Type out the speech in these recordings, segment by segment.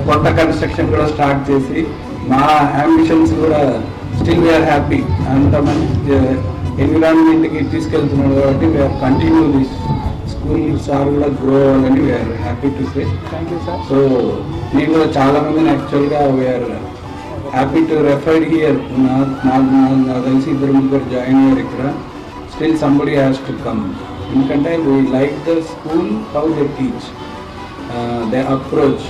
కొత్త కన్స్ట్రక్షన్ కూడా స్టార్ట్ చేసి మా అంబిషన్స్ కూడా స్టిల్ వీఆర్ హ్యాపీ. అంత మంచి ఎన్విరాన్మెంట్కి తీసుకెళ్తున్నాడు కాబట్టి we are continue this school sir కూడా గ్రో అవ్వాలని we are happy to say. Thank you sir. So నేను కూడా చాలా మందిని యాక్చువల్గా we are happy to referred here. నాకు తెలిసి 2-3 జాయిన్ అయ్యారు ఇక్కడ. Still somebody has to come. ఎందుకంటే we like the school, how they teach, they approach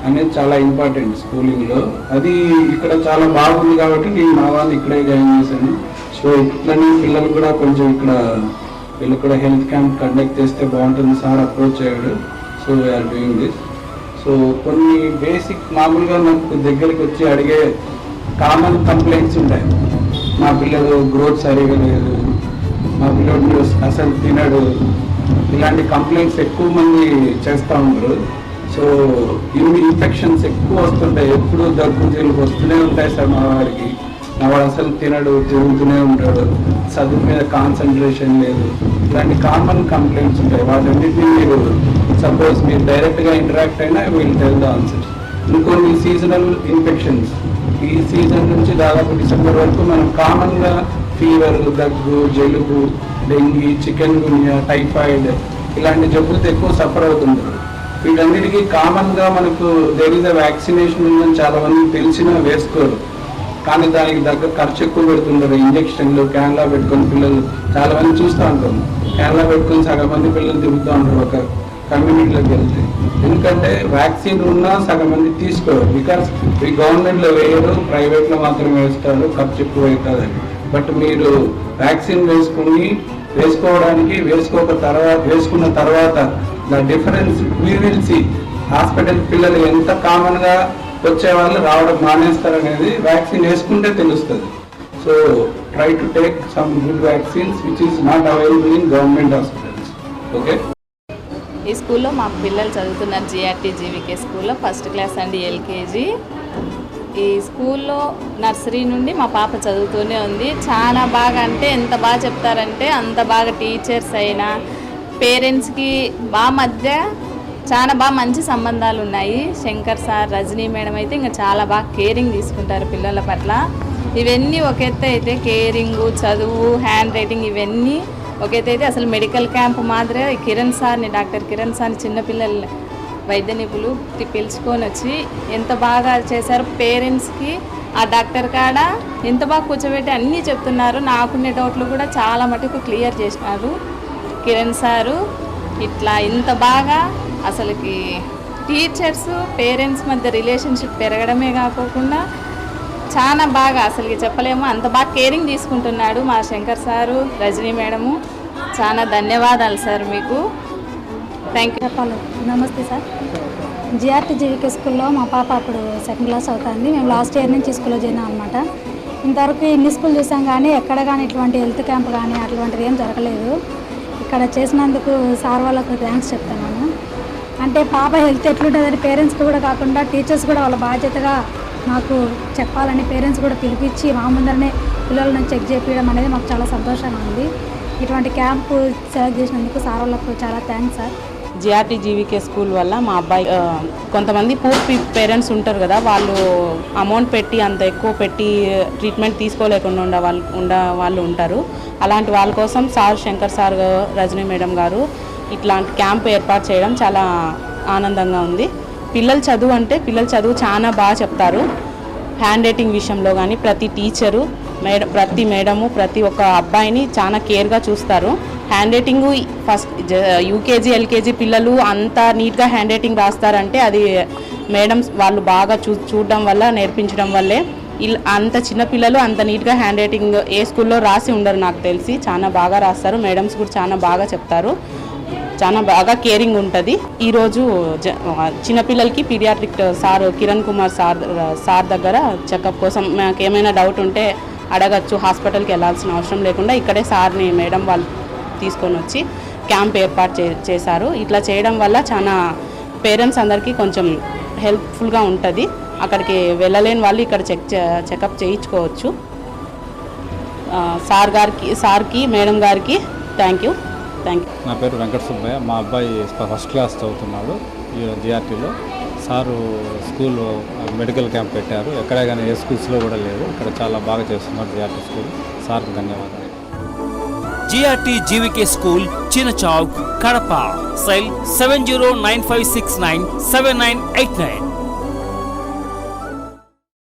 అనేది చాలా ఇంపార్టెంట్ స్కూలింగ్లో. అది ఇక్కడ చాలా బాగుంది కాబట్టి నేను మా వాళ్ళు ఇక్కడే జాయిన్ చేశాను. సో ఇట్లనే పిల్లలు కూడా కొంచెం ఇక్కడ వీళ్ళు కూడా హెల్త్ క్యాంప్ కండక్ట్ చేస్తే బాగుంటుంది సార్ అప్రోచ్ అయ్యాడు. So we are doing this. So కొన్ని బేసిక్ మామూలుగా మనకు దగ్గరికి వచ్చి అడిగే కామన్ కంప్లైంట్స్ ఉంటాయి. మా పిల్లలు గ్రోత్ సరిగా లేదు, మా పిల్లలు అసలు తినడు, ఇలాంటి కంప్లైంట్స్ ఎక్కువ మంది చేస్తూ ఉంటారు. సో ఇన్ఫెక్షన్స్ ఎక్కువ వస్తుంటాయి, ఎప్పుడు దగ్గు జలుబు వస్తూనే ఉంటాయి సార్ మా వాడికి. నా వాడు అసలు తినడు, తిరుగుతూనే ఉంటాడు, చదువు మీద కాన్సన్ట్రేషన్ లేదు, ఇలాంటి కామన్ కంప్లైంట్స్ ఉంటాయి. వాటన్నిటిని మీరు సపోజ్ మీరు డైరెక్ట్గా ఇంటరాక్ట్ అయినా వీళ్ళు టెల్ ద ఆన్సర్స్. ఇంకొన్ని సీజనల్ ఇన్ఫెక్షన్స్ ఈ సీజన్ నుంచి దాదాపు డిసెంబర్ వరకు మనం కామన్గా ఫీవర్, దగ్గు, జలుబు, డెంగీ, చికెన్ గున్యా, టైఫాయిడ్ ఇలాంటి జబ్బులతో ఎక్కువ సఫర్ అవుతుంటారు. వీటన్నిటికీ కామన్గా మనకు దేర్ ఇస్ అ వ్యాక్సినేషన్ ఉందని చాలా మంది తెలిసినా వేసుకోరు, కానీ దానికి దగ్గర ఖర్చు ఎక్కువ పెడుతుంటారు. ఇంజక్షన్లు క్యాన్లా పెట్టుకొని పిల్లలు చాలా మంది చూస్తూ ఉంటాం. క్యాన్లా పెట్టుకొని సగం మంది పిల్లలు తిరుగుతూ ఉంటారు ఒక కమ్యూనిటీలోకి వెళ్తే. ఎందుకంటే వ్యాక్సిన్ ఉన్నా సగం మంది తీసుకోరు, బికాస్ ఈ గవర్నమెంట్లో వేయరు, ప్రైవేట్లో మాత్రం వేస్తారు, ఖర్చు ఎక్కువ అవుతుందని. బట్ మీరు వ్యాక్సిన్ వేసుకోవడానికి వేసుకున్న తర్వాత the difference we will see. Hospital పిల్లలు ఎంత కామన్గా వచ్చే వాళ్ళు రావడం మానేస్తారనేది వ్యాక్సిన్ వేసుకుంటే తెలుస్తుంది. So try to take some good vaccines which is not available in government hospitals. Okay. ఈ స్కూల్లో మా పిల్లలు చదువుతున్నారు జిఆర్టీ జీవికే స్కూల్లో, ఫస్ట్ క్లాస్ అండ్ ఎల్కేజీ. ఈ స్కూల్లో నర్సరీ నుండి మా పాప చదువుతూనే ఉంది. చాలా బాగా, అంటే ఎంత బాగా చెప్తారంటే అంత బాగా. టీచర్స్ అయినా పేరెంట్స్కి మధ్య చాలా బాగా మంచి సంబంధాలు ఉన్నాయి. శంకర్ సార్, రజనీ మేడం అయితే ఇంకా చాలా బాగా కేరింగ్ తీసుకుంటారు పిల్లల పట్ల. ఇవన్నీ ఒక ఎత్తు అయితే కేరింగు, చదువు, హ్యాండ్ రైటింగ్ ఇవన్నీ ఒక ఎత్తు అయితే, అసలు మెడికల్ క్యాంప్ మాదిరే డాక్టర్ కిరణ్ సార్ని చిన్నపిల్లల వైద్య నిపుణులు పిలుచుకొని వచ్చి ఎంత బాగా చేశారు. పేరెంట్స్కి ఆ డాక్టర్ కాడ ఎంత బాగా కూర్చోబెట్టి అన్నీ చెప్తున్నారు. నాకున్న డౌట్లు కూడా చాలా మటుకు క్లియర్ చేసినారు కిరణ్ సారు. ఇట్లా ఇంత బాగా అసలుకి టీచర్స్ పేరెంట్స్ మధ్య రిలేషన్షిప్ పెరగడమే కాకుండా చాలా బాగా, అసలుకి చెప్పలేము అంత బాగా కేరింగ్ తీసుకుంటున్నాడు మా శంకర్ సారు, రజనీ మేడము. చాలా ధన్యవాదాలు సార్ మీకు. Thank you. చెప్పాలి. నమస్తే సార్. జిఆర్టీ జీవికే స్కూల్లో మా పాప అప్పుడు సెకండ్ క్లాస్ అవుతుంది. మేము లాస్ట్ ఇయర్ నుంచి స్కూల్లో చేరినాం అనమాట. ఇంతవరకు ఇన్ని స్కూల్ చూసాం కానీ ఎక్కడ కానీ ఇటువంటి హెల్త్ క్యాంప్ కానీ అటువంటిది ఏం జరగలేదు. ఇక్కడ చేసినందుకు సార్ వాళ్ళకు థ్యాంక్స్ చెప్తున్నాను. అంటే పాప హెల్త్ ఎట్లుంటుందని పేరెంట్స్కి కూడా కాకుండా టీచర్స్ కూడా వాళ్ళ బాధ్యతగా మాకు చెప్పాలని పేరెంట్స్ కూడా పిలిపించి మా ముందరనే పిల్లలను చెక్ చేయించడం అనేది మాకు చాలా సంతోషంగా ఉంది. ఇటువంటి క్యాంపు సెలెక్ట్ చేసినందుకు సార్ వాళ్ళకు చాలా thanks sir. GRT GVK school వల్ల మా అబ్బాయి కొంతమంది పూర్ పేరెంట్స్ ఉంటారు కదా, వాళ్ళు అమౌంట్ పెట్టి అంత ఎక్కువ పెట్టి ట్రీట్మెంట్ తీసుకోలేకుండా వాళ్ళు ఉంటారు. అలాంటి వాళ్ళ కోసం శంకర్ సార్, రజనీ మేడం గారు ఇట్లాంటి క్యాంప్ ఏర్పాటు చేయడం చాలా ఆనందంగా ఉంది. పిల్లల చదువు చాలా బాగా చెప్తారు. హ్యాండ్ రైటింగ్ విషయంలో కానీ ప్రతి టీచరు ప్రతి మేడము ప్రతి ఒక్క అబ్బాయిని చాలా కేర్గా చూస్తారు. Hand writing first UKG LKG పిల్లలు అంత నీట్గా హ్యాండ్ రైటింగ్ రాస్తారంటే అది మేడమ్స్ వాళ్ళు బాగా చూడడం వల్ల, నేర్పించడం వల్లే. అంత చిన్న పిల్లలు అంత నీట్గా హ్యాండ్ రైటింగ్ ఏ స్కూల్లో రాసి ఉండరు నాకు తెలిసి. చాలా బాగా రాస్తారు. మేడమ్స్ కూడా చాలా బాగా చెప్తారు. చాలా బాగా కేరింగ్ ఉంటుంది. ఈరోజు చిన్నపిల్లలకి paediatric sir Kiran Kumar sir దగ్గర చెకప్ కోసం మాకు ఏమైనా డౌట్ ఉంటే అడగచ్చు. హాస్పిటల్కి వెళ్ళాల్సిన అవసరం లేకుండా ఇక్కడే సార్ని మేడం వాళ్ళు తీసుకొని వచ్చి క్యాంప్ ఏర్పాటు చేశారు. ఇట్లా చేయడం వల్ల చాలా పేరెంట్స్ అందరికీ కొంచెం హెల్ప్ఫుల్గా ఉంటుంది. అక్కడికి వెళ్ళలేని వాళ్ళు ఇక్కడ చెకప్ చేయించుకోవచ్చు. సార్కి మేడం గారికి థ్యాంక్ యూ. నా పేరు వెంకట సుబ్బయ్య. మా అబ్బాయి ఫస్ట్ క్లాస్ చదువుతున్నాడు జిఆర్టీలో. సారు స్కూల్లో మెడికల్ క్యాంప్ పెట్టారు. ఎక్కడే కానీ ఏ స్కూల్స్లో కూడా లేదు. ఇక్కడ చాలా బాగా చేస్తున్నారు జిఆర్టీ స్కూల్. సార్కి ధన్యవాదాలు. GRT GVK school, Chinnachowk, Kadapa. Cell 7095697989.